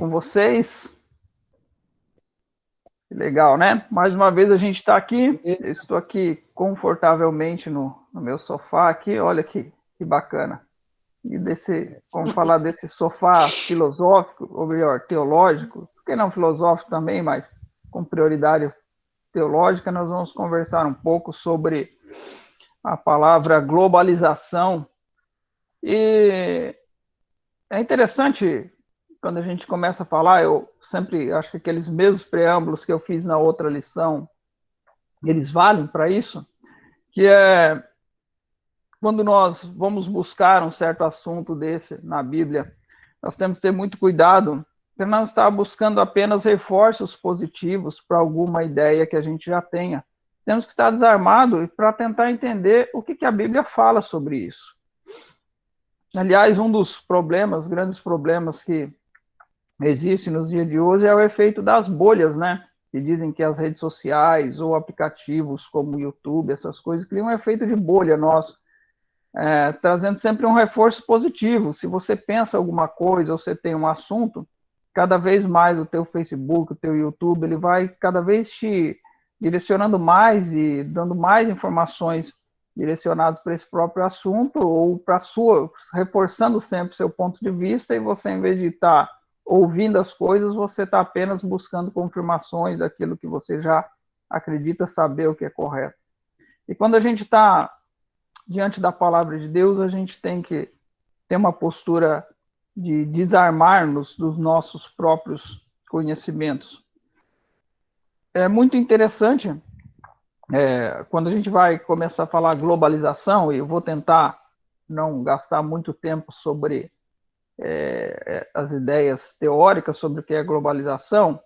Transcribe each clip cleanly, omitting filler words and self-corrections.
com vocês? Que legal, né? Mais uma vez a gente está aqui. Eu estou aqui confortavelmente no meu sofá aqui. Olha que bacana. E vamos falar desse sofá filosófico, ou melhor, teológico. Por que não filosófico também, mas com prioridade teológica, nós vamos conversar um pouco sobre a palavra globalização. E é interessante, quando a gente começa a falar, eu sempre acho que aqueles mesmos preâmbulos que eu fiz na outra lição, eles valem para isso, que é quando nós vamos buscar um certo assunto desse na Bíblia, nós temos que ter muito cuidado para não estar buscando apenas reforços positivos para alguma ideia que a gente já tenha. Temos que estar desarmado para tentar entender o que a Bíblia fala sobre isso. Aliás, um dos problemas, grandes problemas que existe nos dias de hoje é o efeito das bolhas, né? Que dizem que as redes sociais ou aplicativos como o YouTube, essas coisas, criam um efeito de bolha nosso, trazendo sempre um reforço positivo. Se você pensa alguma coisa ou você tem um assunto, cada vez mais o teu Facebook, o teu YouTube, ele vai cada vez te direcionando mais e dando mais informações direcionadas para esse próprio assunto ou para sua, reforçando sempre o seu ponto de vista, e você, em vez de estar ouvindo as coisas, você está apenas buscando confirmações daquilo que você já acredita saber o que é correto. E quando a gente está diante da palavra de Deus, a gente tem que ter uma postura de desarmar-nos dos nossos próprios conhecimentos. É muito interessante quando a gente vai começar a falar globalização, e eu vou tentar não gastar muito tempo sobre as ideias teóricas sobre o que é globalização,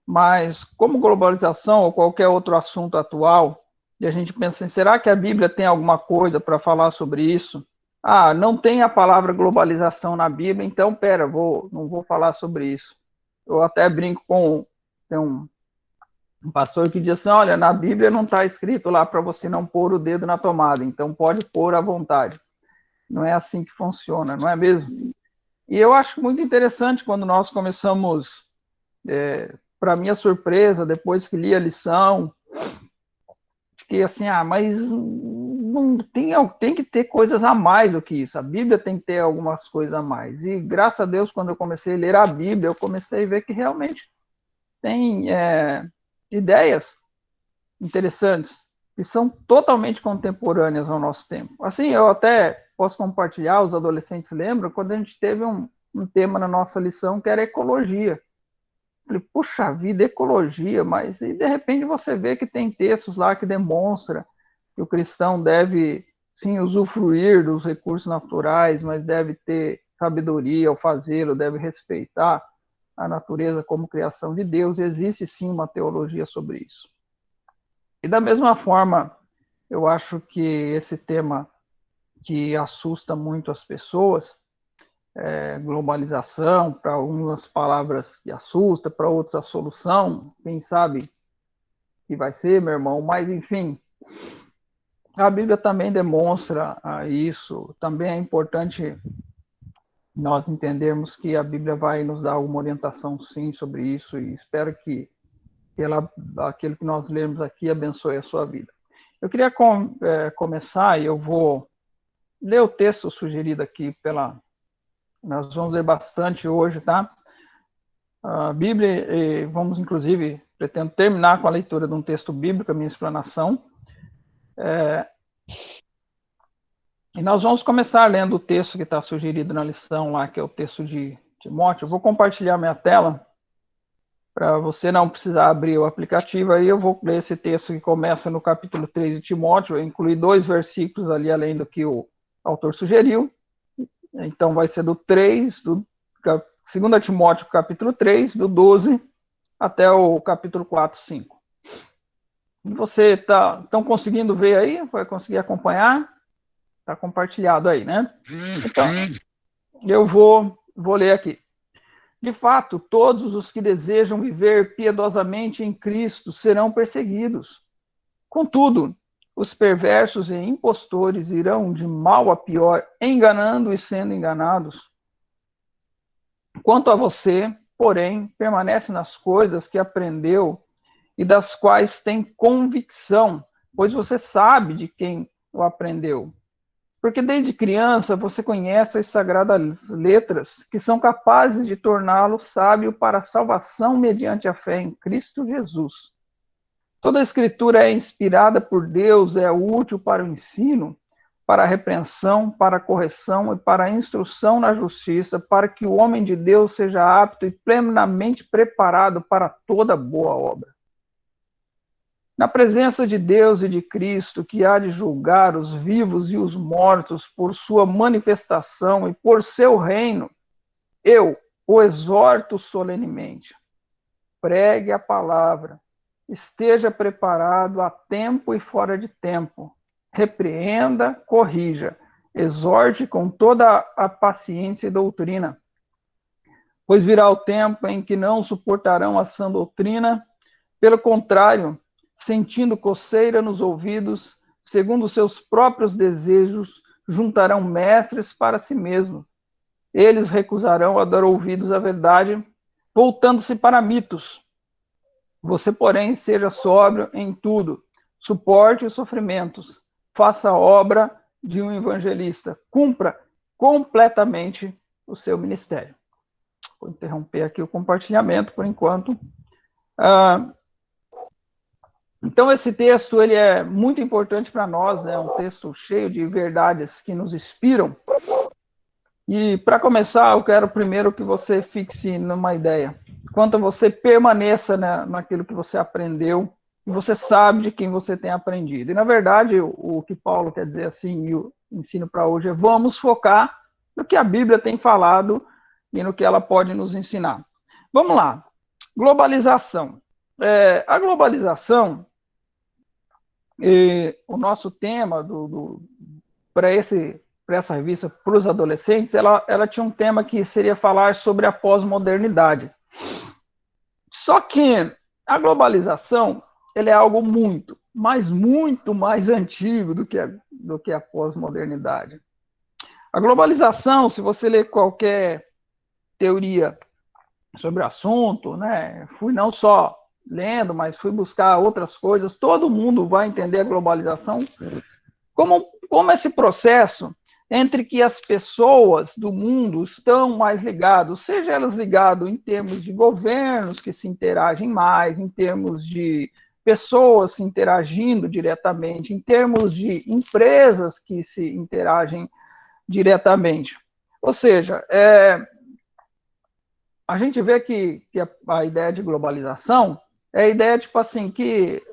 mas como globalização ou qualquer outro assunto atual, e a gente pensa assim, será que a Bíblia tem alguma coisa para falar sobre isso? Ah, não tem a palavra globalização na Bíblia, então, não vou falar sobre isso. Eu até brinco tem um pastor que diz assim, olha, na Bíblia não está escrito lá para você não pôr o dedo na tomada, então pode pôr à vontade. Não é assim que funciona, não é mesmo? E eu acho muito interessante quando nós começamos, para minha surpresa, depois que li a lição, fiquei assim, mas não tem que ter coisas a mais do que isso. A Bíblia tem que ter algumas coisas a mais. E graças a Deus, quando eu comecei a ler a Bíblia, eu comecei a ver que realmente tem ideias interessantes que são totalmente contemporâneas ao nosso tempo. Assim, eu até posso compartilhar, os adolescentes lembram, quando a gente teve um tema na nossa lição que era ecologia. Falei, puxa vida, ecologia, mas e de repente você vê que tem textos lá que demonstram que o cristão deve, sim, usufruir dos recursos naturais, mas deve ter sabedoria ao fazê-lo, deve respeitar a natureza como criação de Deus. Existe, sim, uma teologia sobre isso. E da mesma forma, eu acho que esse tema que assusta muito as pessoas, globalização, para algumas palavras que assusta, para outros a solução, quem sabe que vai ser, meu irmão, mas enfim, a Bíblia também demonstra isso, também é importante nós entendermos que a Bíblia vai nos dar uma orientação sim sobre isso, e espero que aquilo que nós lemos aqui abençoe a sua vida. Eu queria começar, e eu vou ler o texto sugerido aqui nós vamos ler bastante hoje, tá? A Bíblia, e vamos inclusive, pretendo terminar com a leitura de um texto bíblico, a minha explanação. E nós vamos começar lendo o texto que está sugerido na lição lá, que é o texto de Timóteo. Eu vou compartilhar minha tela, para você não precisar abrir o aplicativo. Aí eu vou ler esse texto que começa no capítulo 3 de Timóteo, eu incluí 2 versículos ali, além do que o autor sugeriu. Então vai ser do 2 Timóteo, capítulo 3, do 12 até o capítulo 4, 5. Você estão conseguindo ver aí? Vai conseguir acompanhar? Está compartilhado aí, né? Então, eu vou ler aqui. De fato, todos os que desejam viver piedosamente em Cristo serão perseguidos. Contudo, os perversos e impostores irão de mal a pior, enganando e sendo enganados. Quanto a você, porém, permanece nas coisas que aprendeu e das quais tem convicção, pois você sabe de quem o aprendeu. Porque desde criança você conhece as sagradas letras que são capazes de torná-lo sábio para a salvação mediante a fé em Cristo Jesus. Toda a escritura é inspirada por Deus, é útil para o ensino, para a repreensão, para a correção e para a instrução na justiça, para que o homem de Deus seja apto e plenamente preparado para toda boa obra. Na presença de Deus e de Cristo, que há de julgar os vivos e os mortos por sua manifestação e por seu reino, eu o exorto solenemente. Pregue a palavra, esteja preparado a tempo e fora de tempo. Repreenda, corrija, exorte com toda a paciência e doutrina. Pois virá o tempo em que não suportarão a sã doutrina, pelo contrário, sentindo coceira nos ouvidos, segundo seus próprios desejos, juntarão mestres para si mesmos. Eles recusarão a dar ouvidos à verdade, voltando-se para mitos. Você, porém, seja sóbrio em tudo, suporte os sofrimentos, faça a obra de um evangelista, cumpra completamente o seu ministério. Vou interromper aqui o compartilhamento por enquanto. Então, esse texto ele é muito importante para nós, né? Um texto cheio de verdades que nos inspiram. E, para começar, eu quero primeiro que você fixe numa ideia. Quanto você permaneça, né, naquilo que você aprendeu, e você sabe de quem você tem aprendido. E, na verdade, o que Paulo quer dizer assim, e o ensino para hoje é: vamos focar no que a Bíblia tem falado e no que ela pode nos ensinar. Vamos lá. Globalização. A globalização, o nosso tema para essa revista para os adolescentes, ela tinha um tema que seria falar sobre a pós-modernidade. Só que a globalização ela é algo muito mais antigo do que a pós-modernidade. A globalização, se você ler qualquer teoria sobre o assunto, né, fui não só lendo, mas fui buscar outras coisas, todo mundo vai entender a globalização como esse processo entre que as pessoas do mundo estão mais ligadas, seja elas ligadas em termos de governos que se interagem mais, em termos de pessoas se interagindo diretamente, em termos de empresas que se interagem diretamente. Ou seja, a gente vê que a ideia de globalização é a ideia, tipo assim, que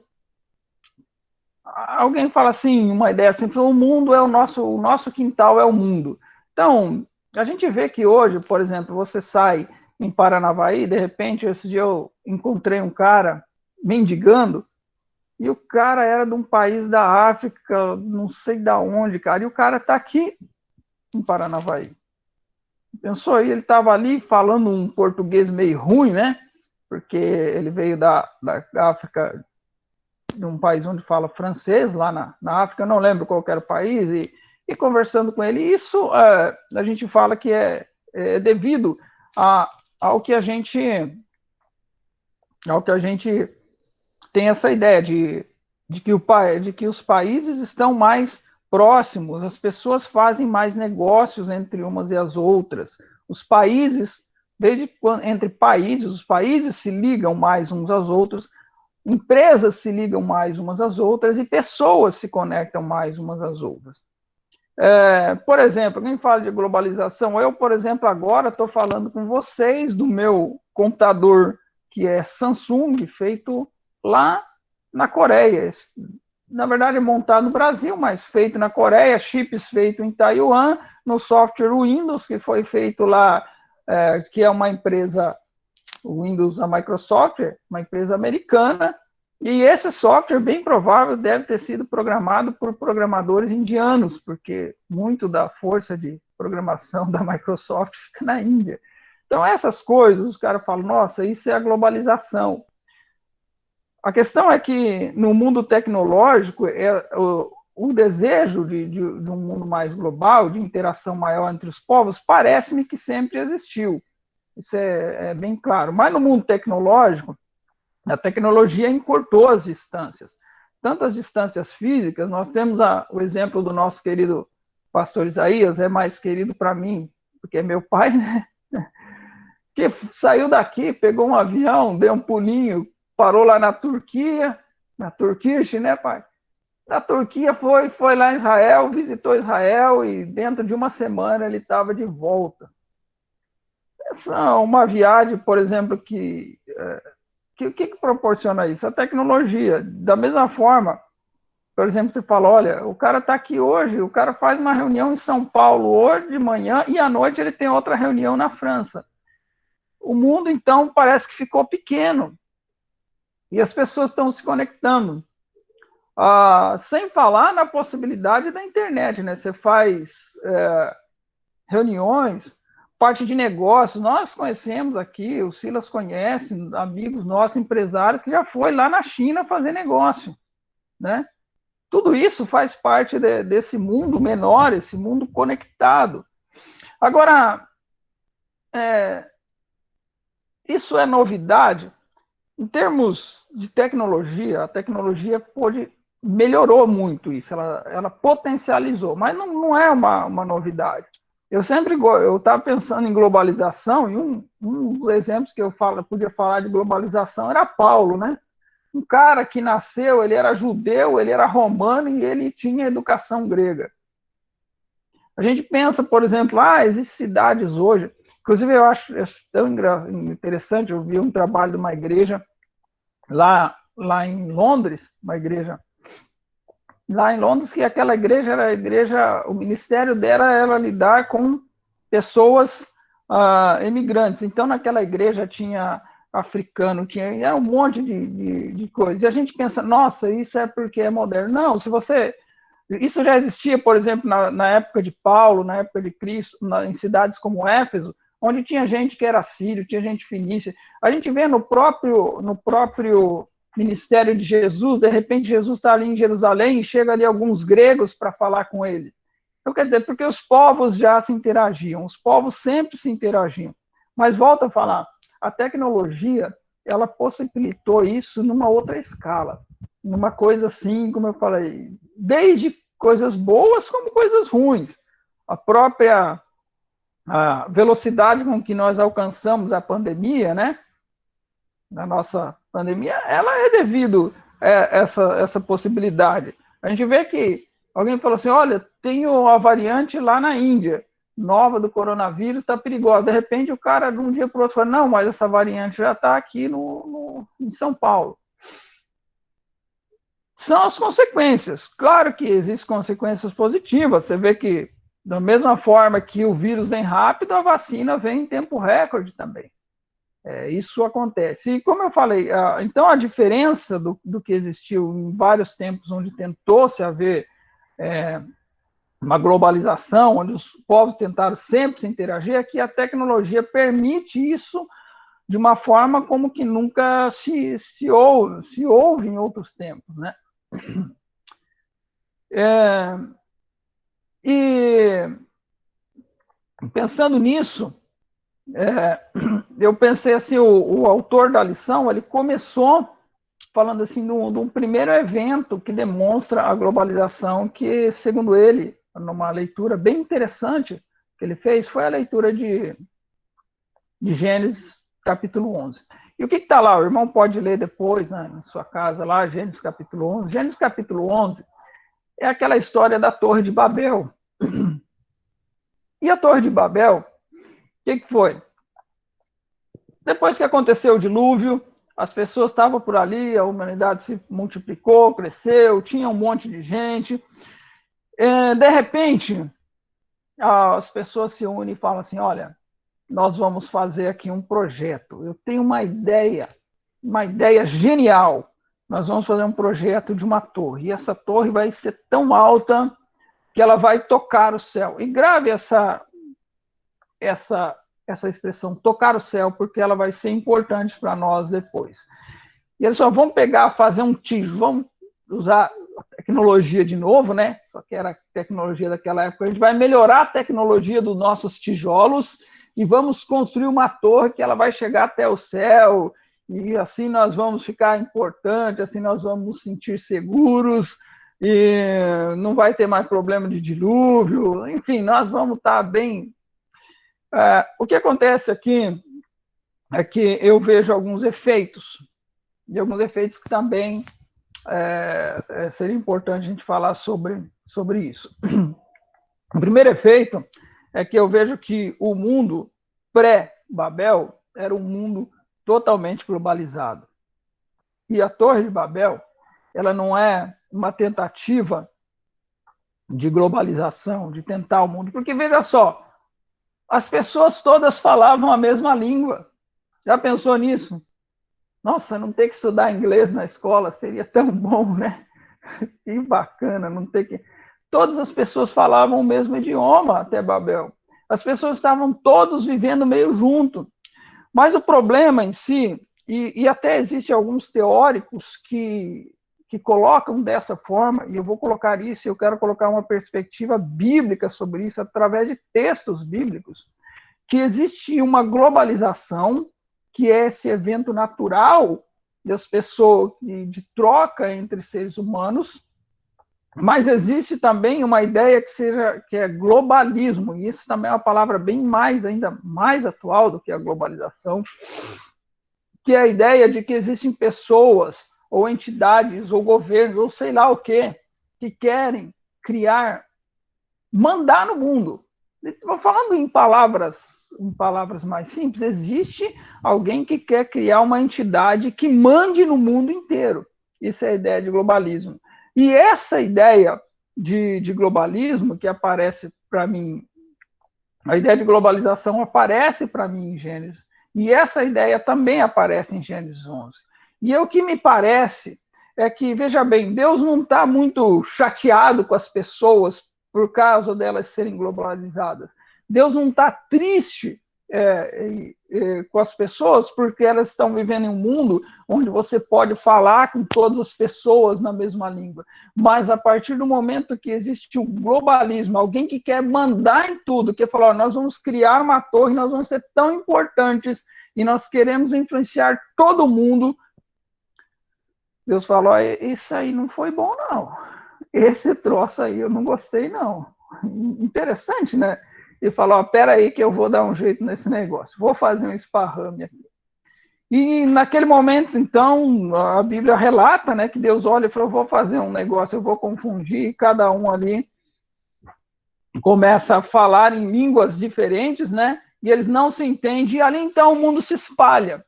alguém fala assim, uma ideia assim, o mundo é o nosso quintal é o mundo. Então, a gente vê que hoje, por exemplo, você sai em Paranavaí, de repente, esse dia eu encontrei um cara mendigando, e o cara era de um país da África, não sei da onde, cara, e o cara tá aqui em Paranavaí. Pensou aí, ele estava ali falando um português meio ruim, né? Porque ele veio da África, de um país onde fala francês, lá na África, não lembro qual era o país, e conversando com ele, isso a gente fala que é devido ao que a gente tem essa ideia de que os países estão mais próximos, as pessoas fazem mais negócios entre umas e as outras, os países, entre países, os países se ligam mais uns aos outros, empresas se ligam mais umas às outras e pessoas se conectam mais umas às outras. Por exemplo, quem fala de globalização, eu, por exemplo, agora estou falando com vocês do meu computador que é Samsung, feito lá na Coreia. Na verdade, montado no Brasil, mas feito na Coreia, chips feito em Taiwan, no software Windows, que foi feito lá, que é uma empresa, o Windows da Microsoft, uma empresa americana, e esse software, bem provável, deve ter sido programado por programadores indianos, porque muito da força de programação da Microsoft fica na Índia. Então, essas coisas, os caras falam, nossa, isso é a globalização. A questão é que, no mundo tecnológico, o desejo de um mundo mais global, de interação maior entre os povos, parece-me que sempre existiu. Isso é bem claro. Mas no mundo tecnológico, a tecnologia encurtou as distâncias. Tanto as distâncias físicas, nós temos o exemplo do nosso querido pastor Isaías, é mais querido para mim, porque é meu pai, né? Que saiu daqui, pegou um avião, deu um pulinho, parou lá na Turquia, né, pai? Da Turquia foi lá em Israel, visitou Israel e dentro de uma semana ele estava de volta. Essa é uma viagem, por exemplo, que proporciona isso? A tecnologia. Da mesma forma, por exemplo, você fala, olha, o cara está aqui hoje, o cara faz uma reunião em São Paulo hoje de manhã e à noite ele tem outra reunião na França. O mundo, então, parece que ficou pequeno e as pessoas estão se conectando. Sem falar na possibilidade da internet, né? Você faz reuniões, parte de negócio. Nós conhecemos aqui, o Silas conhece, amigos nossos, empresários, que já foi lá na China fazer negócio, né? Tudo isso faz parte desse mundo menor, esse mundo conectado. Agora, isso é novidade? Em termos de tecnologia, a tecnologia melhorou muito isso, ela potencializou, mas não é uma novidade. Eu estava pensando em globalização, e um dos exemplos que eu podia falar de globalização era Paulo, né? Um cara que nasceu, ele era judeu, ele era romano e ele tinha educação grega. A gente pensa, por exemplo, existem cidades hoje, inclusive eu acho tão interessante, eu vi um trabalho de uma igreja lá em Londres, uma igreja lá em Londres, que aquela igreja era a igreja, o ministério dela era lidar com pessoas imigrantes. Então, naquela igreja tinha africano, era um monte de coisas. E a gente pensa, nossa, isso é porque é moderno. Não, isso já existia, por exemplo, na época de Paulo, na época de Cristo, em cidades como Éfeso, onde tinha gente que era sírio, tinha gente fenícia. A gente vê no próprio ministério de Jesus, de repente Jesus está ali em Jerusalém e chega ali alguns gregos para falar com ele. Então, quer dizer, porque os povos já se interagiam, os povos sempre se interagiam. Mas volta a falar, a tecnologia, ela possibilitou isso numa outra escala, numa coisa assim, como eu falei, desde coisas boas como coisas ruins. A própria velocidade com que nós alcançamos a pandemia, né? Na nossa pandemia, ela é devido a essa possibilidade. A gente vê que alguém falou assim, olha, tem uma variante lá na Índia, nova do coronavírus, está perigosa. De repente, o cara, de um dia para o outro, fala, não, mas essa variante já está aqui em São Paulo. São as consequências. Claro que existem consequências positivas. Você vê que, da mesma forma que o vírus vem rápido, a vacina vem em tempo recorde também. Isso acontece. E como eu falei, então a diferença do que existiu em vários tempos, onde tentou-se haver uma globalização, onde os povos tentaram sempre se interagir, é que a tecnologia permite isso de uma forma como que nunca se ouve em outros tempos, né? E pensando nisso, eu pensei assim, o autor da lição, ele começou falando assim de um primeiro evento que demonstra a globalização, que, segundo ele, numa leitura bem interessante que ele fez, foi a leitura de Gênesis, capítulo 11. E o que está lá? O irmão pode ler depois, né, na sua casa, lá, Gênesis, capítulo 11. Gênesis, capítulo 11 é aquela história da Torre de Babel. E a Torre de Babel, o que foi? Depois que aconteceu o dilúvio, as pessoas estavam por ali, a humanidade se multiplicou, cresceu, tinha um monte de gente. De repente, as pessoas se unem e falam assim, olha, nós vamos fazer aqui um projeto. Eu tenho uma ideia genial. Nós vamos fazer um projeto de uma torre. E essa torre vai ser tão alta que ela vai tocar o céu. E grave essa expressão, tocar o céu, porque ela vai ser importante para nós depois. E eles só vão fazer um tijolo, vamos usar a tecnologia de novo, né? Só que era a tecnologia daquela época. A gente vai melhorar a tecnologia dos nossos tijolos e vamos construir uma torre que ela vai chegar até o céu, e assim nós vamos ficar importantes, assim nós vamos nos sentir seguros, e não vai ter mais problema de dilúvio, enfim, nós vamos estar bem. O que acontece aqui é que eu vejo alguns efeitos, e alguns efeitos que também seria importante a gente falar sobre isso. O primeiro efeito é que eu vejo que o mundo pré-Babel era um mundo totalmente globalizado. E a Torre de Babel, ela não é uma tentativa de globalização, de tentar o mundo, porque veja só, as pessoas todas falavam a mesma língua. Já pensou nisso? Nossa, não ter que estudar inglês na escola seria tão bom, né? Que bacana, não ter que... Todas as pessoas falavam o mesmo idioma até Babel. As pessoas estavam todos vivendo meio junto. Mas o problema em si, e até existem alguns teóricos que colocam dessa forma, e eu vou colocar isso, eu quero colocar uma perspectiva bíblica sobre isso, através de textos bíblicos, que existe uma globalização, que é esse evento natural das pessoas, de troca entre seres humanos, mas existe também uma ideia que é globalismo, e isso também é uma palavra bem mais, ainda mais atual do que a globalização, que é a ideia de que existem pessoas, ou entidades, ou governos, ou sei lá o quê, que querem criar, mandar no mundo. Falando em palavras mais simples, existe alguém que quer criar uma entidade que mande no mundo inteiro. Isso é a ideia de globalismo. E essa ideia de globalismo, que aparece para mim, a ideia de globalização aparece para mim em Gênesis, e essa ideia também aparece em Gênesis 11. E o que me parece é que, veja bem, Deus não está muito chateado com as pessoas por causa delas serem globalizadas. Deus não está triste com as pessoas porque elas estão vivendo em um mundo onde você pode falar com todas as pessoas na mesma língua. Mas a partir do momento que existe o globalismo, alguém que quer mandar em tudo, que fala, nós vamos criar uma torre, nós vamos ser tão importantes e nós queremos influenciar todo mundo, Deus falou, isso aí não foi bom, não. Esse troço aí eu não gostei, não. Interessante, né? E falou, espera aí que eu vou dar um jeito nesse negócio. Vou fazer um esparrame aqui. E naquele momento, então, a Bíblia relata, né, que Deus olha e falou, vou fazer um negócio, eu vou confundir, cada um ali começa a falar em línguas diferentes, né? E eles não se entendem, e ali então o mundo se espalha.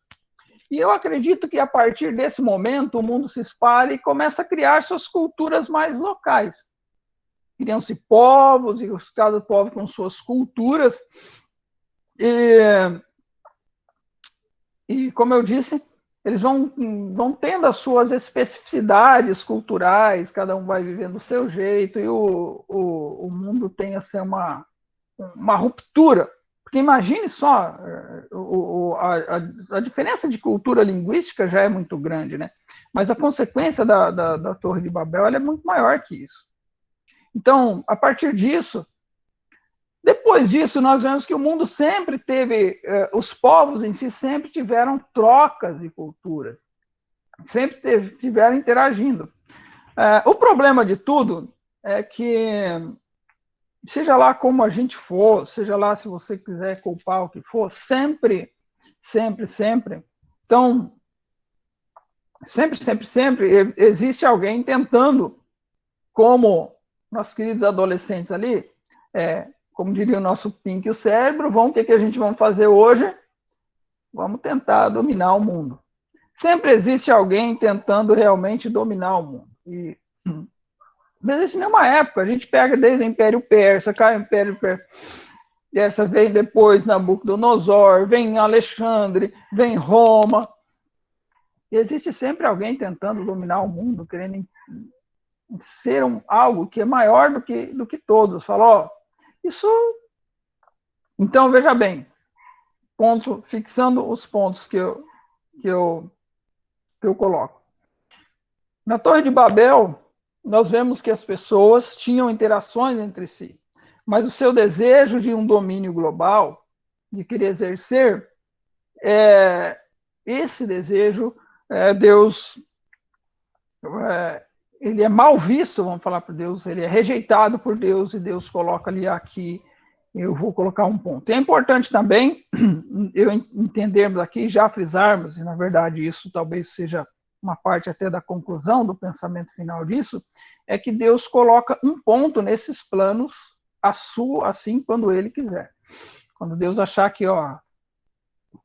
E eu acredito que a partir desse momento o mundo se espalha e começa a criar suas culturas mais locais. Criam-se povos, e cada povo com suas culturas. E como eu disse, eles vão tendo as suas especificidades culturais, cada um vai vivendo do seu jeito, e o mundo tem a ser uma ruptura. Porque imagine só, a diferença de cultura linguística já é muito grande, né? Mas a consequência da Torre de Babel ela é muito maior que isso. Então, a partir disso, depois disso, nós vemos que o mundo sempre teve, os povos em si sempre tiveram trocas de cultura, sempre estiveram interagindo. O problema de tudo é que, seja lá como a gente for, seja lá se você quiser culpar o que for, sempre, então, sempre existe alguém tentando, como nossos queridos adolescentes ali, como diria o nosso Pink e o cérebro, o que a gente vai fazer hoje? Vamos tentar dominar o mundo. Sempre existe alguém tentando realmente dominar o mundo. E não existe nenhuma época. A gente pega desde o Império Persa, cai o Império Persa, vem depois Nabucodonosor, vem Alexandre, vem Roma. E existe sempre alguém tentando dominar o mundo, querendo ser algo que é maior do que todos. Falou, isso... Então, veja bem, fixando os pontos que eu coloco. Na Torre de Babel, nós vemos que as pessoas tinham interações entre si, mas o seu desejo de um domínio global de querer exercer, esse desejo, Deus, ele é mal visto, vamos falar por Deus, ele é rejeitado por Deus, e Deus coloca ali aqui, eu vou colocar um ponto. É importante também eu entendermos aqui, já frisarmos, e na verdade isso talvez seja uma parte até da conclusão do pensamento final disso, é que Deus coloca um ponto nesses planos, assim, quando Ele quiser. Quando Deus achar que,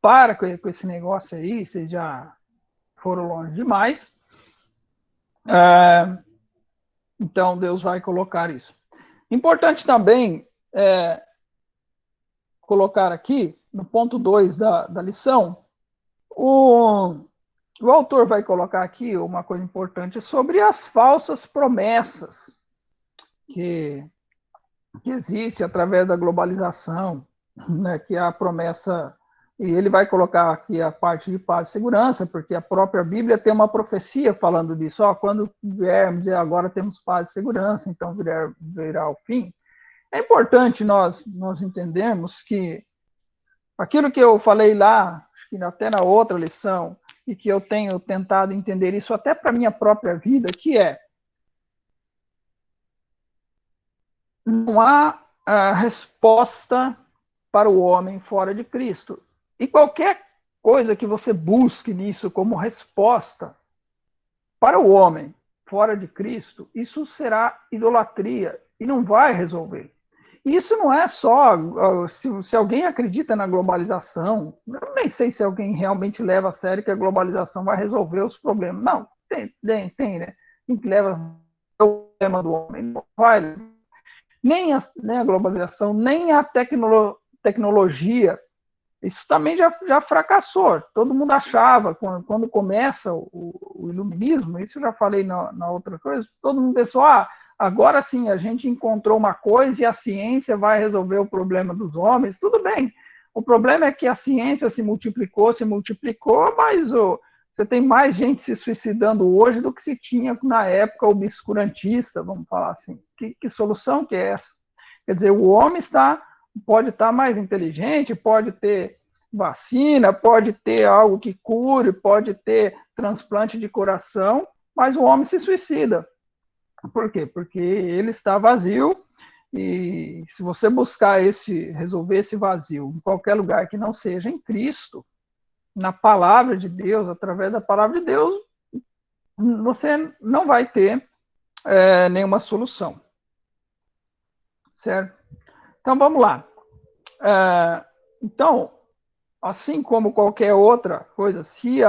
para com esse negócio aí, vocês já foram longe demais, então Deus vai colocar isso. Importante também colocar aqui, no ponto 2 da lição, o autor vai colocar aqui uma coisa importante sobre as falsas promessas que existe através da globalização, né, que é a promessa, e ele vai colocar aqui a parte de paz e segurança, porque a própria Bíblia tem uma profecia falando disso, quando viermos, agora temos paz e segurança, então virá o fim. É importante nós entendermos que aquilo que eu falei lá, acho que até na outra lição, e que eu tenho tentado entender isso até para a minha própria vida, que não há resposta para o homem fora de Cristo. E qualquer coisa que você busque nisso como resposta para o homem fora de Cristo, isso será idolatria e não vai resolver. E isso não é só se alguém acredita na globalização, eu nem sei se alguém realmente leva a sério que a globalização vai resolver os problemas. Não, tem, né? Quem que leva o problema do homem não vai. Nem a globalização, nem a tecnologia, isso também já fracassou. Todo mundo achava, quando começa o iluminismo, isso eu já falei na outra coisa, todo mundo pensou, agora sim, a gente encontrou uma coisa e a ciência vai resolver o problema dos homens. Tudo bem. O problema é que a ciência se multiplicou, mas você tem mais gente se suicidando hoje do que se tinha na época obscurantista, vamos falar assim. Que solução que é essa? Quer dizer, o homem pode estar mais inteligente, pode ter vacina, pode ter algo que cure, pode ter transplante de coração, mas o homem se suicida. Por quê? Porque ele está vazio, e se você buscar resolver esse vazio em qualquer lugar que não seja em Cristo, na palavra de Deus, através da palavra de Deus, você não vai ter nenhuma solução. Certo? Então, vamos lá. Então, assim como qualquer outra coisa, se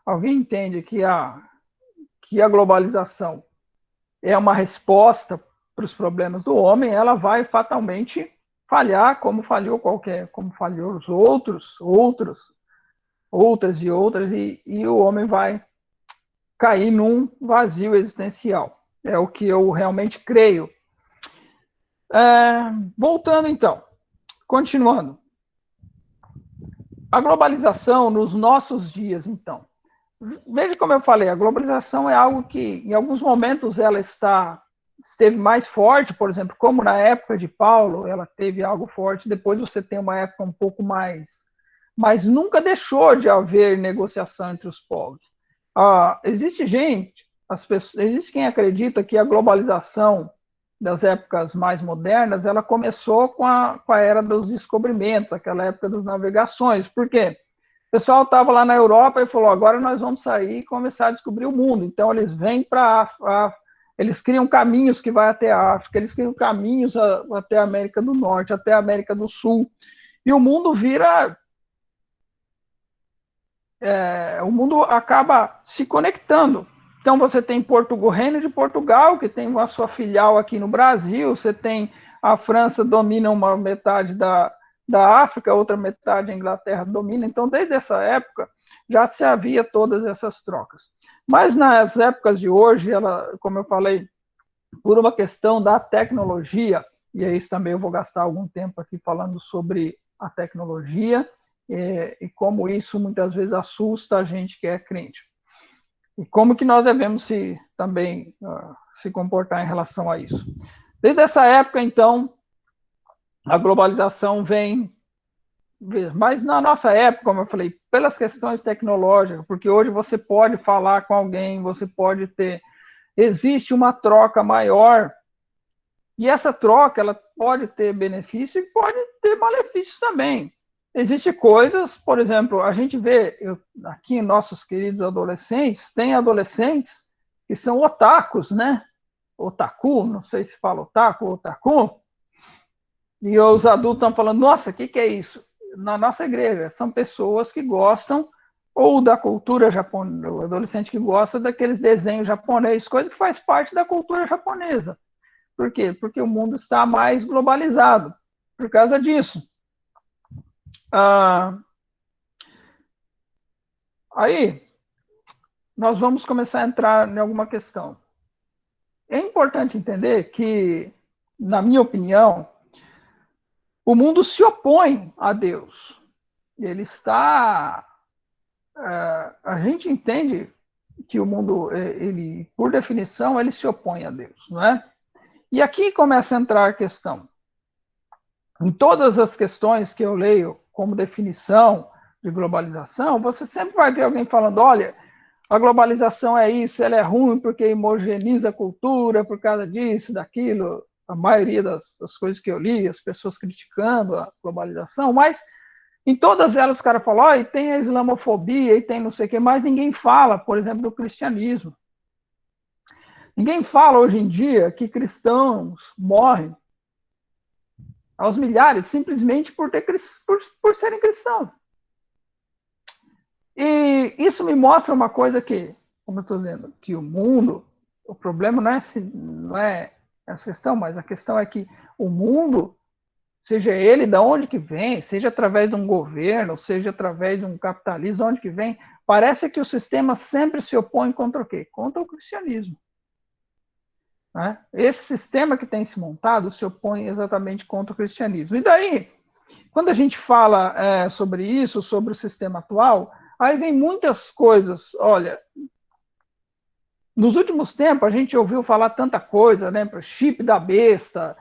alguém entende que a globalização é uma resposta para os problemas do homem, ela vai fatalmente falhar, como falhou os outras, e o homem vai cair num vazio existencial. É o que eu realmente creio. Voltando então, continuando. A globalização nos nossos dias, então. Veja como eu falei, a globalização é algo que, em alguns momentos, ela esteve mais forte, por exemplo, como na época de Paulo, ela teve algo forte, depois você tem uma época um pouco mais... Mas nunca deixou de haver negociação entre os povos. Existe quem acredita que a globalização das épocas mais modernas, ela começou com a era dos descobrimentos, aquela época das navegações. Por quê? O pessoal estava lá na Europa e falou, agora nós vamos sair e começar a descobrir o mundo. Então, eles vêm para eles criam caminhos que vai até a África, eles criam caminhos até a América do Norte, até a América do Sul. E o mundo o mundo acaba se conectando. Então, você tem o Reino de Portugal, que tem a sua filial aqui no Brasil, você tem a França domina uma metade da África, outra metade a Inglaterra domina. Então, desde essa época, já se havia todas essas trocas. Mas nas épocas de hoje, como eu falei, por uma questão da tecnologia, e aí também eu vou gastar algum tempo aqui falando sobre a tecnologia, e como isso muitas vezes assusta a gente que é crente. E como que nós devemos também se comportar em relação a isso. Desde essa época, então, a globalização vem Mas na nossa época, como eu falei, pelas questões tecnológicas, porque hoje você pode falar com alguém, você pode ter, existe uma troca maior, e essa troca ela pode ter benefício e pode ter malefícios também. Existem coisas, por exemplo, a gente vê aqui nossos queridos adolescentes, tem adolescentes que são otakus, né? Otaku, não sei se fala otaku ou otaku, e os adultos estão falando, nossa, o que é isso? Na nossa igreja, são pessoas que gostam ou da cultura japonesa, o adolescente que gosta daqueles desenhos japoneses, coisa que faz parte da cultura japonesa. Por quê? Porque o mundo está mais globalizado. Por causa disso. Aí, nós vamos começar a entrar em alguma questão. É importante entender que, na minha opinião, o mundo se opõe a Deus. Ele está. A gente entende que o mundo, ele, por definição, ele se opõe a Deus, não é? E aqui começa a entrar a questão. Em todas as questões que eu leio como definição de globalização, você sempre vai ver alguém falando, olha, a globalização é isso, ela é ruim porque homogeneiza a cultura por causa disso, daquilo. A maioria das coisas que eu li, as pessoas criticando a globalização, mas em todas elas, os caras falam, oh, e tem a islamofobia, e tem não sei o que, mas ninguém fala, por exemplo, do cristianismo. Ninguém fala hoje em dia que cristãos morrem aos milhares simplesmente por serem cristãos. E isso me mostra uma coisa que, como eu estou dizendo, que o mundo, o problema não é essa questão, mas a questão é que o mundo, seja ele de onde que vem, seja através de um governo, seja através de um capitalismo, de onde que vem, parece que o sistema sempre se opõe contra o quê? Contra o cristianismo. Né? Esse sistema que tem se montado se opõe exatamente contra o cristianismo. E daí, quando a gente fala sobre isso, sobre o sistema atual, aí vem muitas coisas. Olha, nos últimos tempos a gente ouviu falar tanta coisa, né? Chip da besta,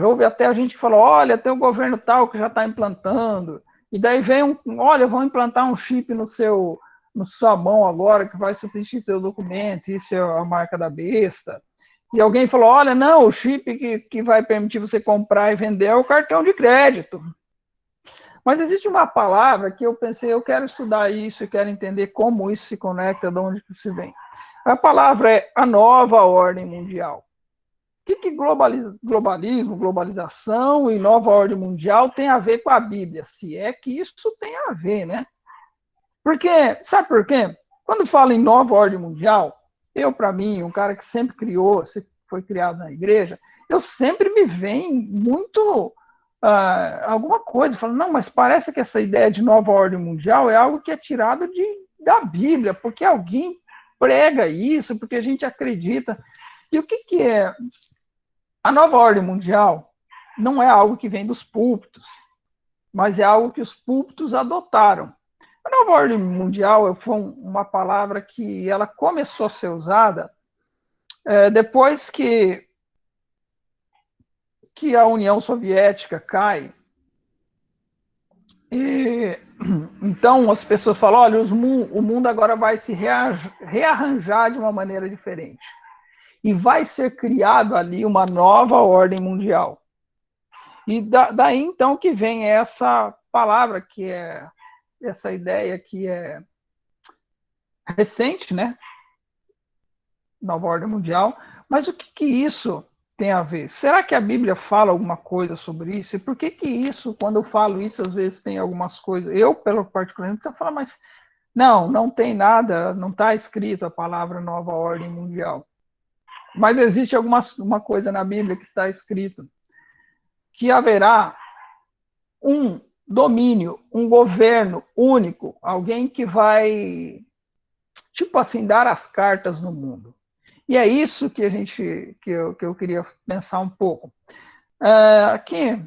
houve até a gente que falou, olha, tem o governo tal que já está implantando, e daí vem olha, vão implantar um chip no sua mão agora que vai substituir o documento, isso é a marca da besta. E alguém falou, olha, não, o chip que vai permitir você comprar e vender é o cartão de crédito. Mas existe uma palavra que eu pensei, eu quero estudar isso e quero entender como isso se conecta, de onde que se vem. A palavra é a nova ordem mundial. O que globalismo, globalização e nova ordem mundial tem a ver com a Bíblia? Se é que isso tem a ver, né? Porque, sabe por quê? Quando fala em nova ordem mundial, eu, para mim, um cara que sempre criou, foi criado na igreja, eu sempre me vem muito alguma coisa, falando, não, mas parece que essa ideia de nova ordem mundial é algo que é tirado da Bíblia, porque alguém prega isso, porque a gente acredita. E o que é? A nova ordem mundial não é algo que vem dos púlpitos, mas é algo que os púlpitos adotaram. A nova ordem mundial foi uma palavra que ela começou a ser usada depois que a União Soviética cai. E, então as pessoas falam, olha, o mundo agora vai se rearranjar de uma maneira diferente. E vai ser criado ali uma nova ordem mundial. E daí, então, que vem essa palavra, que é essa ideia que é recente, né? Nova ordem mundial. Mas o que isso tem a ver? Será que a Bíblia fala alguma coisa sobre isso? E por que isso, quando eu falo isso, às vezes tem algumas coisas... Eu, pelo particularmente, eu falo, mas não tem nada, não está escrito a palavra nova ordem mundial. Mas existe uma coisa na Bíblia que está escrito, que haverá um domínio, um governo único, alguém que vai, tipo assim, dar as cartas no mundo. E é isso que eu queria pensar um pouco. Aqui,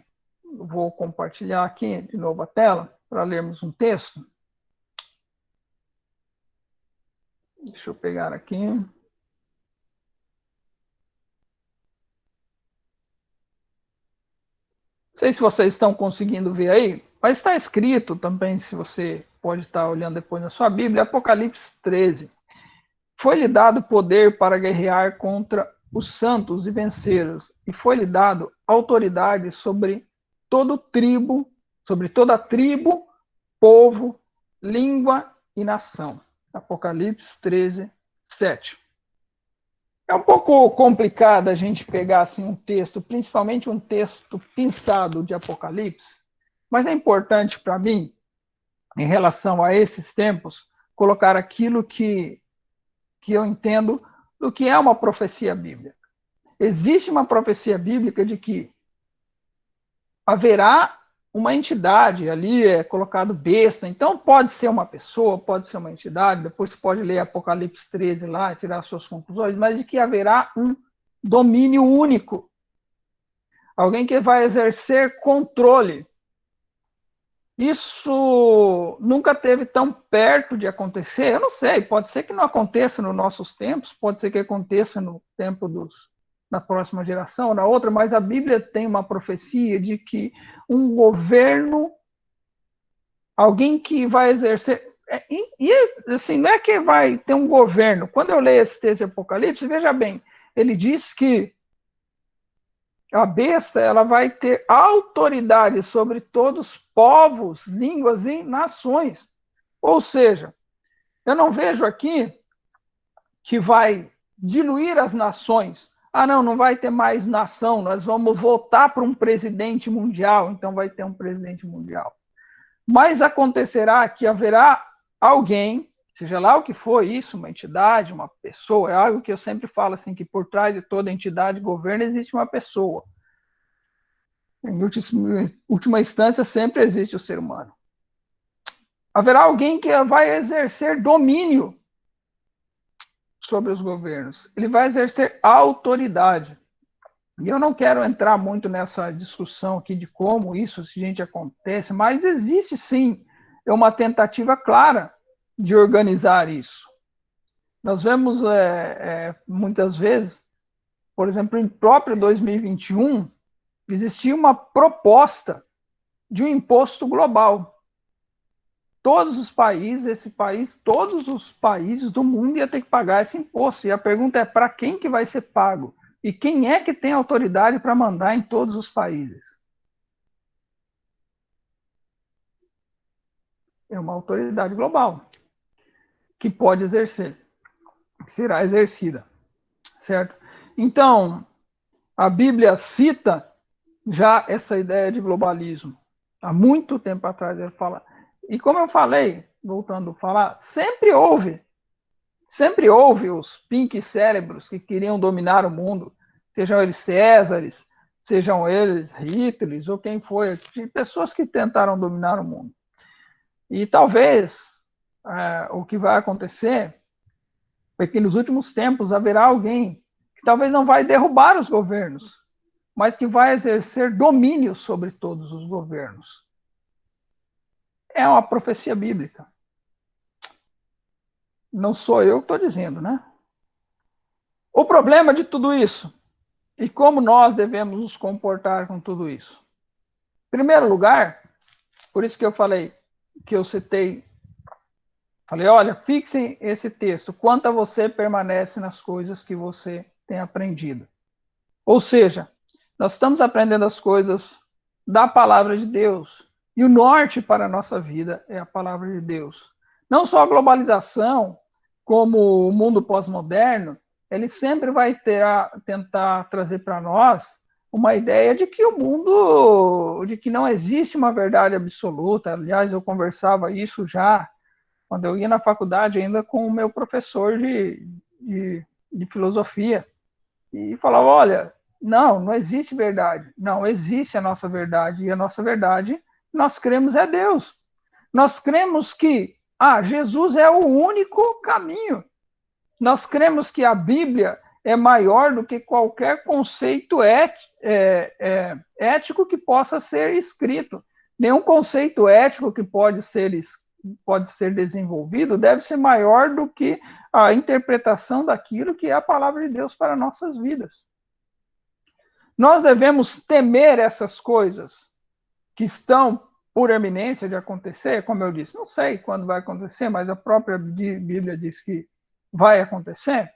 vou compartilhar aqui de novo a tela para lermos um texto. Deixa eu pegar aqui. Não sei se vocês estão conseguindo ver aí. Mas está escrito também, se você pode estar olhando depois na sua Bíblia, Apocalipse 13. Foi-lhe dado poder para guerrear contra os santos e vencê-los, e foi-lhe dado autoridade sobre toda tribo, povo, língua e nação. Apocalipse 13, 7. É um pouco complicado a gente pegar assim, um texto, principalmente um texto pensado de Apocalipse, mas é importante para mim, em relação a esses tempos, colocar aquilo que eu entendo do que é uma profecia bíblica. Existe uma profecia bíblica de que haverá uma entidade, ali é colocado besta, então pode ser uma pessoa, pode ser uma entidade, depois você pode ler Apocalipse 13 lá, tirar suas conclusões, mas de que haverá um domínio único, alguém que vai exercer controle. Isso nunca teve tão perto de acontecer, eu não sei, pode ser que não aconteça nos nossos tempos, pode ser que aconteça no tempo da próxima geração, na outra, mas a Bíblia tem uma profecia de que um governo, alguém que vai exercer, e assim, não é que vai ter um governo, quando eu leio esse texto de Apocalipse, veja bem, ele diz que a besta ela vai ter autoridade sobre todos os povos, línguas e nações. Ou seja, eu não vejo aqui que vai diluir as nações. Ah, não, não vai ter mais nação, nós vamos votar para um presidente mundial, então vai ter um presidente mundial. Mas acontecerá que haverá alguém, seja lá o que for isso, uma entidade, uma pessoa, é algo que eu sempre falo assim, que por trás de toda entidade, governo, existe uma pessoa. Em última instância, sempre existe o ser humano. Haverá alguém que vai exercer domínio sobre os governos. Ele vai exercer autoridade. E eu não quero entrar muito nessa discussão aqui de como isso, se gente acontece, mas existe sim uma tentativa clara de organizar isso. Nós vemos muitas vezes, por exemplo, em próprio 2021, existia uma proposta de um imposto global. Todos os países, todos os países do mundo iam ter que pagar esse imposto. E a pergunta é para quem que vai ser pago? E quem é que tem autoridade para mandar em todos os países? É uma autoridade global que pode exercer, que será exercida, certo? Então, a Bíblia cita já essa ideia de globalismo. Há muito tempo atrás ele fala. E como eu falei, voltando a falar, sempre houve os pink cérebros que queriam dominar o mundo, sejam eles Césares, sejam eles Hitlers ou quem foi, pessoas que tentaram dominar o mundo. E talvez o que vai acontecer é que nos últimos tempos haverá alguém que talvez não vai derrubar os governos, mas que vai exercer domínio sobre todos os governos. É uma profecia bíblica. Não sou eu que estou dizendo, né? O problema de tudo isso, e como nós devemos nos comportar com tudo isso? Em primeiro lugar, por isso que eu falei, que eu citei, falei, olha, fixem esse texto, quanto a você permanece nas coisas que você tem aprendido. Ou seja, nós estamos aprendendo as coisas da palavra de Deus, e o norte para a nossa vida é a palavra de Deus. Não só a globalização, como o mundo pós-moderno, ele sempre vai tentar trazer para nós uma ideia de que o mundo, de que não existe uma verdade absoluta. Aliás, eu conversava isso já quando eu ia na faculdade ainda com o meu professor de filosofia e falava, olha, não existe verdade. Não, existe a nossa verdade. E a nossa verdade, nós cremos é Deus. Nós cremos que Jesus é o único caminho. Nós cremos que a Bíblia é maior do que qualquer conceito ético que possa ser escrito. Nenhum conceito ético que pode ser desenvolvido deve ser maior do que a interpretação daquilo que é a palavra de Deus para nossas vidas. Nós devemos temer essas coisas que estão por eminência de acontecer, como eu disse, não sei quando vai acontecer, mas a própria Bíblia diz que vai acontecer.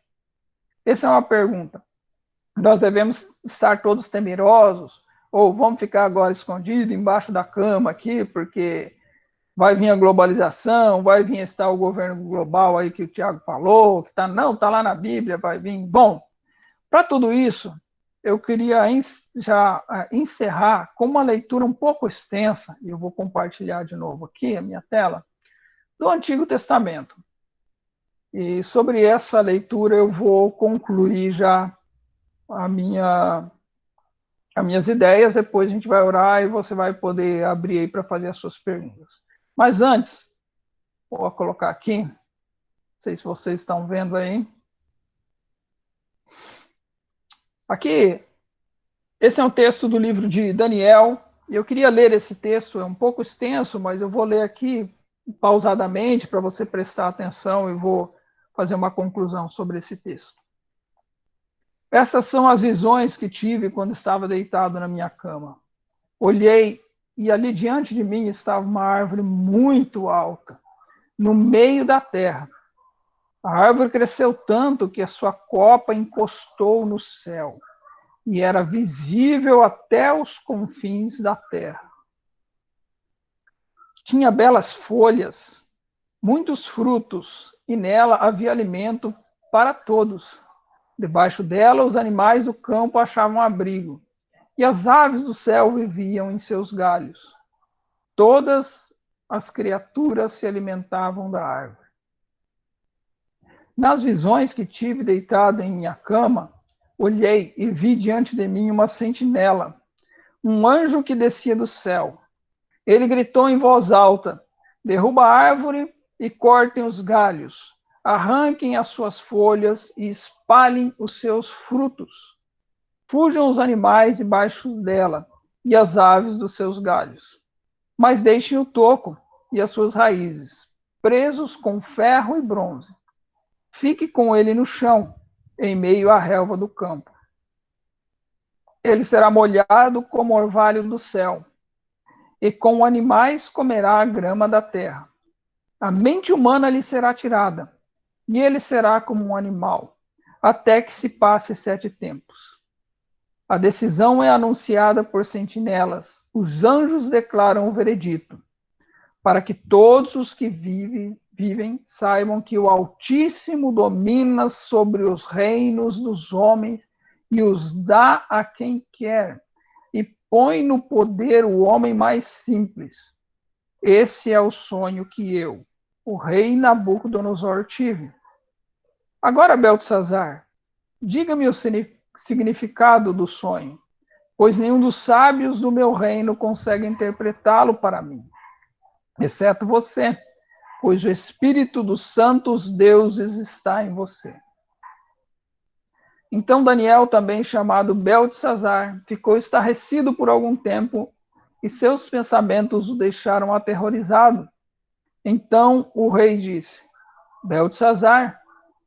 Essa é uma pergunta. Nós devemos estar todos temerosos, ou vamos ficar agora escondidos embaixo da cama aqui, porque vai vir a globalização, vai vir estar o governo global aí que o Tiago falou, que não, está lá na Bíblia, vai vir. Bom, para tudo isso, eu queria já encerrar com uma leitura um pouco extensa, e eu vou compartilhar de novo aqui a minha tela, do Antigo Testamento. E sobre essa leitura eu vou concluir já as minhas ideias, depois a gente vai orar e você vai poder abrir aí para fazer as suas perguntas. Mas antes, vou colocar aqui, não sei se vocês estão vendo aí. Aqui, esse é um texto do livro de Daniel, e eu queria ler esse texto, é um pouco extenso, mas eu vou ler aqui pausadamente para você prestar atenção e vou fazer uma conclusão sobre esse texto. Essas são as visões que tive quando estava deitado na minha cama. Olhei e ali diante de mim estava uma árvore muito alta, no meio da terra. A árvore cresceu tanto que a sua copa encostou no céu e era visível até os confins da terra. Tinha belas folhas, muitos frutos, e nela havia alimento para todos. Debaixo dela, os animais do campo achavam abrigo, e as aves do céu viviam em seus galhos. Todas as criaturas se alimentavam da árvore. Nas visões que tive deitado em minha cama, olhei e vi diante de mim uma sentinela, um anjo que descia do céu. Ele gritou em voz alta: derruba a árvore e cortem os galhos, arranquem as suas folhas e espalhem os seus frutos. Fujam os animais debaixo dela e as aves dos seus galhos. Mas deixem o toco e as suas raízes, presos com ferro e bronze. Fique com ele no chão, em meio à relva do campo. Ele será molhado como orvalho do céu, e com animais comerá a grama da terra. A mente humana lhe será tirada, e ele será como um animal, até que se passe 7 tempos. A decisão é anunciada por sentinelas. Os anjos declaram o veredito, para que todos os que vivem saibam que o Altíssimo domina sobre os reinos dos homens e os dá a quem quer, e põe no poder o homem mais simples. Esse é o sonho que eu, o rei Nabucodonosor, tive. Agora, Beltesazar, diga-me o significado do sonho, pois nenhum dos sábios do meu reino consegue interpretá-lo para mim, exceto você, pois o Espírito dos santos deuses está em você. Então Daniel, também chamado Beltesazar, ficou estarrecido por algum tempo e seus pensamentos o deixaram aterrorizado. Então o rei disse: Beltesazar,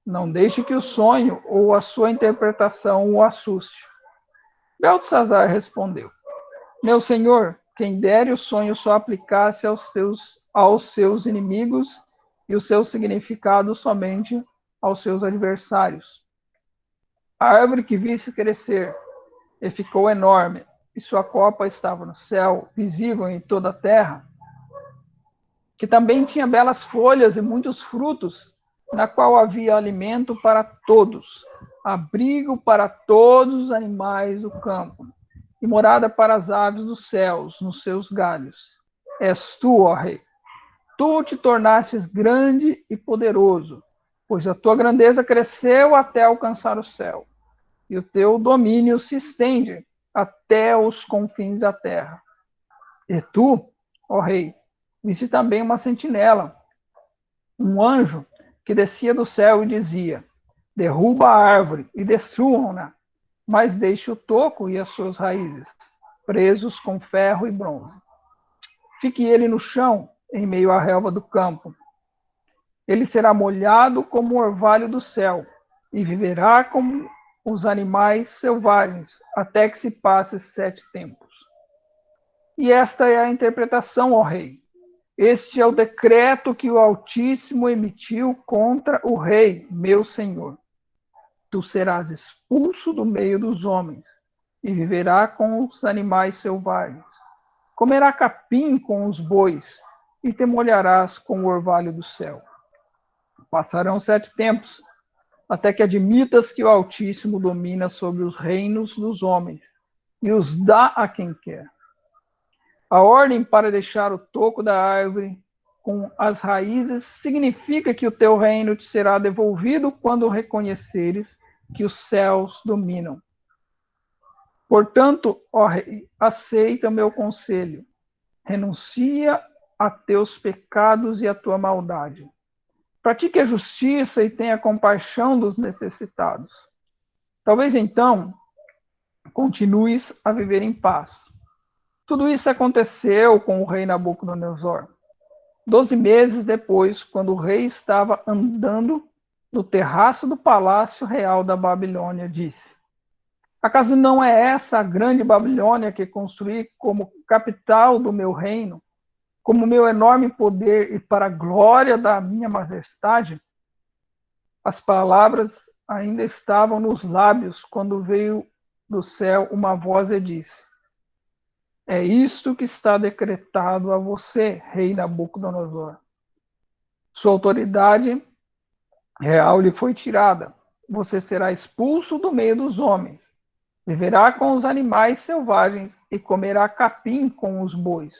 não deixe que o sonho ou a sua interpretação o assuste. Beltesazar respondeu: meu senhor, quem dera o sonho só aplicasse aos seus inimigos e o seu significado somente aos seus adversários. A árvore que visse crescer e ficou enorme, e sua copa estava no céu, visível em toda a terra, que também tinha belas folhas e muitos frutos, na qual havia alimento para todos, abrigo para todos os animais do campo, e morada para as aves dos céus, nos seus galhos. És tu, ó rei. Tu te tornastes grande e poderoso, pois a tua grandeza cresceu até alcançar o céu, e o teu domínio se estende até os confins da terra. E tu, ó rei, viste também uma sentinela, um anjo que descia do céu e dizia: derruba a árvore e destruam-na, mas deixe o toco e as suas raízes, presos com ferro e bronze. Fique ele no chão, em meio à relva do campo. Ele será molhado como o orvalho do céu, e viverá como os animais selvagens, até que se passe 7 tempos. E esta é a interpretação, ó rei. Este é o decreto que o Altíssimo emitiu contra o rei, meu senhor. Tu serás expulso do meio dos homens e viverá com os animais selvagens. Comerá capim com os bois e te molharás com o orvalho do céu. Passarão 7 tempos, até que admitas que o Altíssimo domina sobre os reinos dos homens e os dá a quem quer. A ordem para deixar o toco da árvore com as raízes significa que o teu reino te será devolvido quando reconheceres que os céus dominam. Portanto, ó rei, aceita meu conselho, renuncia a teus pecados e a tua maldade. Pratique a justiça e tenha compaixão dos necessitados. Talvez então continues a viver em paz. Tudo isso aconteceu com o rei Nabucodonosor. 12 meses depois, quando o rei estava andando no terraço do palácio real da Babilônia, disse: Acaso não é essa a grande Babilônia que construí como capital do meu reino, como meu enorme poder e para a glória da minha majestade? As palavras ainda estavam nos lábios quando veio do céu uma voz e disse: É isto que está decretado a você, rei Nabucodonosor. Sua autoridade real lhe foi tirada. Você será expulso do meio dos homens. Viverá com os animais selvagens e comerá capim com os bois.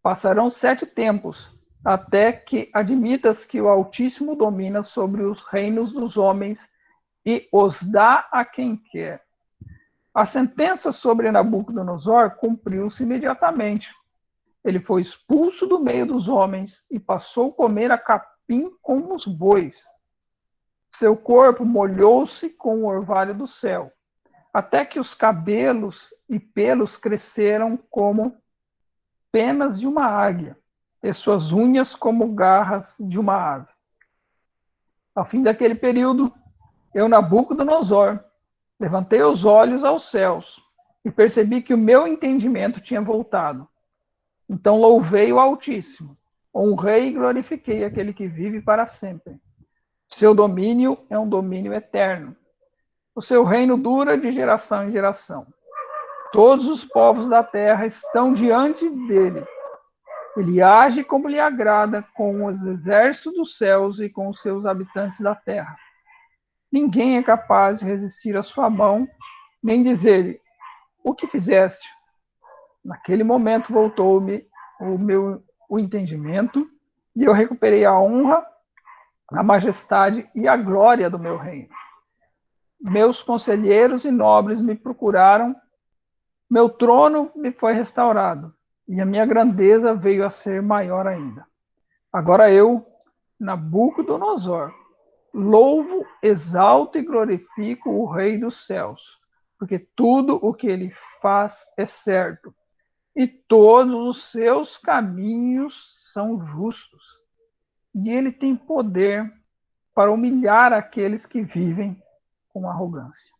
Passarão 7 tempos, até que admitas que o Altíssimo domina sobre os reinos dos homens e os dá a quem quer. A sentença sobre Nabucodonosor cumpriu-se imediatamente. Ele foi expulso do meio dos homens e passou a comer a capim com os bois. Seu corpo molhou-se com o orvalho do céu, até que os cabelos e pelos cresceram como penas de uma águia, e suas unhas como garras de uma ave. Ao fim daquele período, eu, Nabucodonosor, levantei os olhos aos céus e percebi que o meu entendimento tinha voltado. Então louvei o Altíssimo, honrei e glorifiquei aquele que vive para sempre. Seu domínio é um domínio eterno. O seu reino dura de geração em geração. Todos os povos da terra estão diante dele. Ele age como lhe agrada com os exércitos dos céus e com os seus habitantes da terra. Ninguém é capaz de resistir à sua mão, nem dizer-lhe: o que fizeste? Naquele momento voltou-me o entendimento e eu recuperei a honra, a majestade e a glória do meu reino. Meus conselheiros e nobres me procuraram, meu trono me foi restaurado e a minha grandeza veio a ser maior ainda. Agora eu, Nabucodonosor, louvo, exalto e glorifico o Rei dos céus, porque tudo o que ele faz é certo e todos os seus caminhos são justos. E ele tem poder para humilhar aqueles que vivem com arrogância.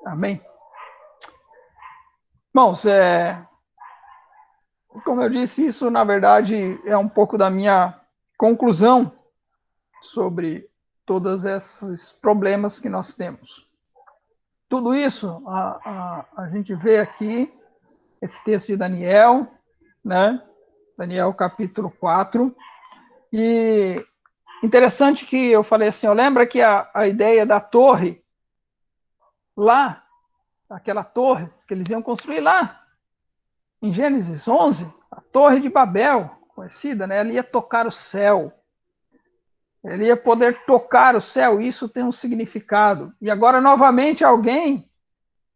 Amém? Irmãos, como eu disse, isso na verdade é um pouco da minha conclusão sobre todos esses problemas que nós temos. Tudo isso a gente vê aqui, esse texto de Daniel, né? Daniel capítulo 4. E interessante que eu falei assim, lembra que a ideia da torre lá, aquela torre que eles iam construir lá, em Gênesis 11, a Torre de Babel, conhecida, né? Ela ia tocar o céu. Ele ia poder tocar o céu, isso tem um significado. E agora, novamente, alguém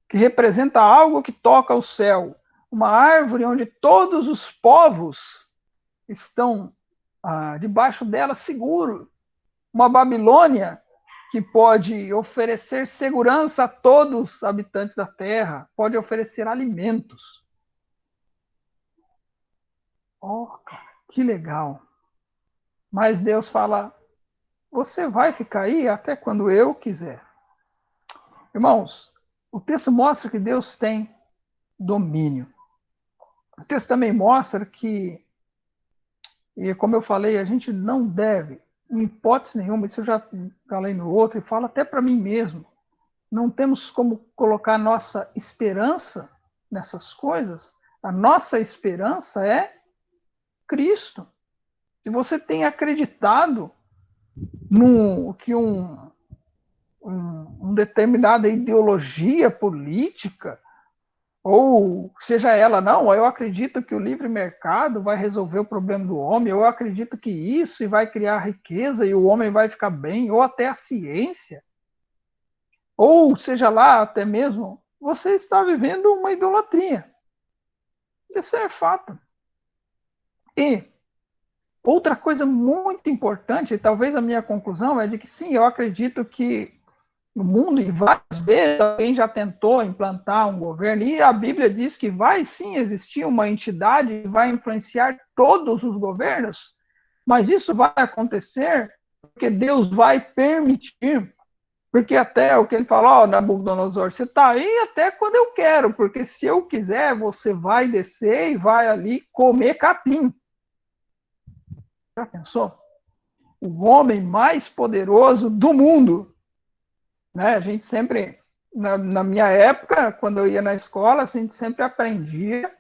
que representa algo que toca o céu. Uma árvore onde todos os povos estão debaixo dela seguro. Uma Babilônia que pode oferecer segurança a todos os habitantes da terra, pode oferecer alimentos. Oh, cara, que legal. Mas Deus fala: você vai ficar aí até quando eu quiser. Irmãos, o texto mostra que Deus tem domínio. o texto também mostra que, e como eu falei, a gente não deve, em hipótese nenhuma, isso eu já falei no outro, e falo até para mim mesmo, não temos como colocar nossa esperança nessas coisas. A nossa esperança é Cristo. Se você tem acreditado no que determinada ideologia política, ou seja ela, não, eu acredito que o livre mercado vai resolver o problema do homem, eu acredito que isso vai criar riqueza e o homem vai ficar bem, ou até a ciência, ou seja lá, até mesmo, você está vivendo uma idolatria. Isso é fato. E outra coisa muito importante, e talvez a minha conclusão é de que sim, eu acredito que no mundo, e várias vezes alguém já tentou implantar um governo, e a Bíblia diz que vai sim existir uma entidade que vai influenciar todos os governos, mas isso vai acontecer porque Deus vai permitir, porque até o que ele falou, Nabucodonosor, você está aí até quando eu quero, porque se eu quiser, você vai descer e vai ali comer capim. Já pensou? O homem mais poderoso do mundo, né? A gente sempre, na minha época, quando eu ia na escola, a gente sempre aprendia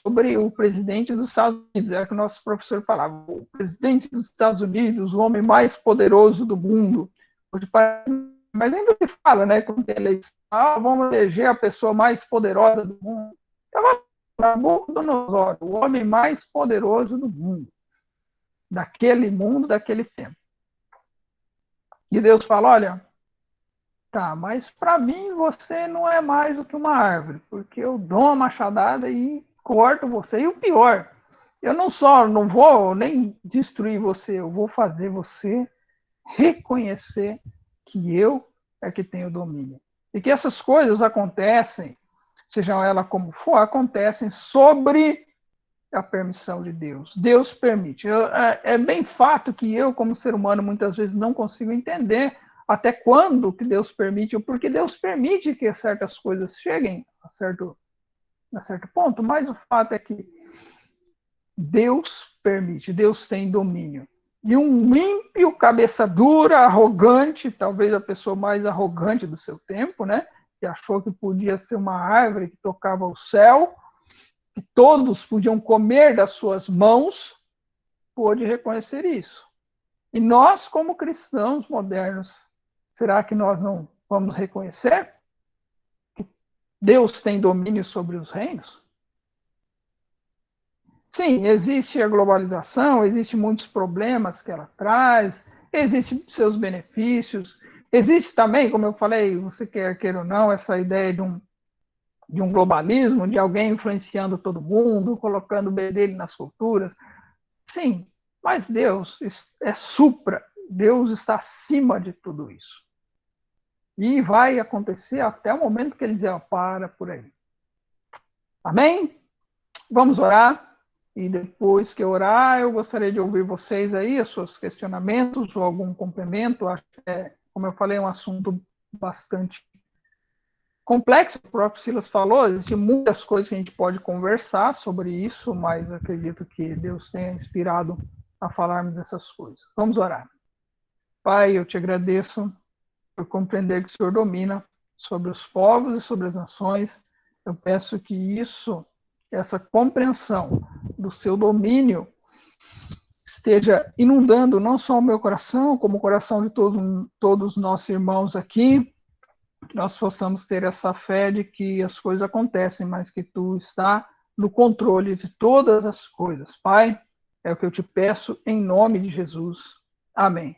sobre o presidente dos Estados Unidos. Era que o nosso professor falava, o presidente dos Estados Unidos, o homem mais poderoso do mundo. Mas ainda se fala, né? Quando tem eleição, vamos eleger a pessoa mais poderosa do mundo. Estava Nabucodonosor, o homem mais poderoso do mundo. Daquele mundo, daquele tempo. E Deus fala, olha, tá, mas para mim você não é mais do que uma árvore, porque eu dou uma machadada e corto você. E o pior, eu não vou nem destruir você, eu vou fazer você reconhecer que eu é que tenho domínio. E que essas coisas acontecem, sejam elas como for, acontecem sobre a permissão de Deus. Deus permite. É bem fato que eu, como ser humano, muitas vezes não consigo entender até quando que Deus permite, ou porque Deus permite que certas coisas cheguem a certo ponto, mas o fato é que Deus permite, Deus tem domínio. E um ímpio, cabeça dura, arrogante, talvez a pessoa mais arrogante do seu tempo, né? Que achou que podia ser uma árvore que tocava o céu, que todos podiam comer das suas mãos, pôde reconhecer isso. E nós, como cristãos modernos, será que nós não vamos reconhecer que Deus tem domínio sobre os reinos? Sim, existe a globalização, existem muitos problemas que ela traz, existem seus benefícios, existe também, como eu falei, você queira ou não, essa ideia de um globalismo, de alguém influenciando todo mundo, colocando o bedelho nas culturas. Sim, mas Deus é supra, Deus está acima de tudo isso. E vai acontecer até o momento que ele dizer, para por aí. Amém? Vamos orar. E depois que eu orar, eu gostaria de ouvir vocês aí, os seus questionamentos ou algum complemento. Acho que, como eu falei, é um assunto bastante complexo. O próprio Silas falou, existem muitas coisas que a gente pode conversar sobre isso, mas acredito que Deus tenha inspirado a falarmos dessas coisas. Vamos orar. Pai, eu te agradeço por compreender que o Senhor domina sobre os povos e sobre as nações. Eu peço que isso, essa compreensão do seu domínio, esteja inundando não só o meu coração, como o coração de todos os nossos irmãos aqui, que nós possamos ter essa fé de que as coisas acontecem, mas que tu está no controle de todas as coisas. Pai, é o que eu te peço em nome de Jesus. Amém.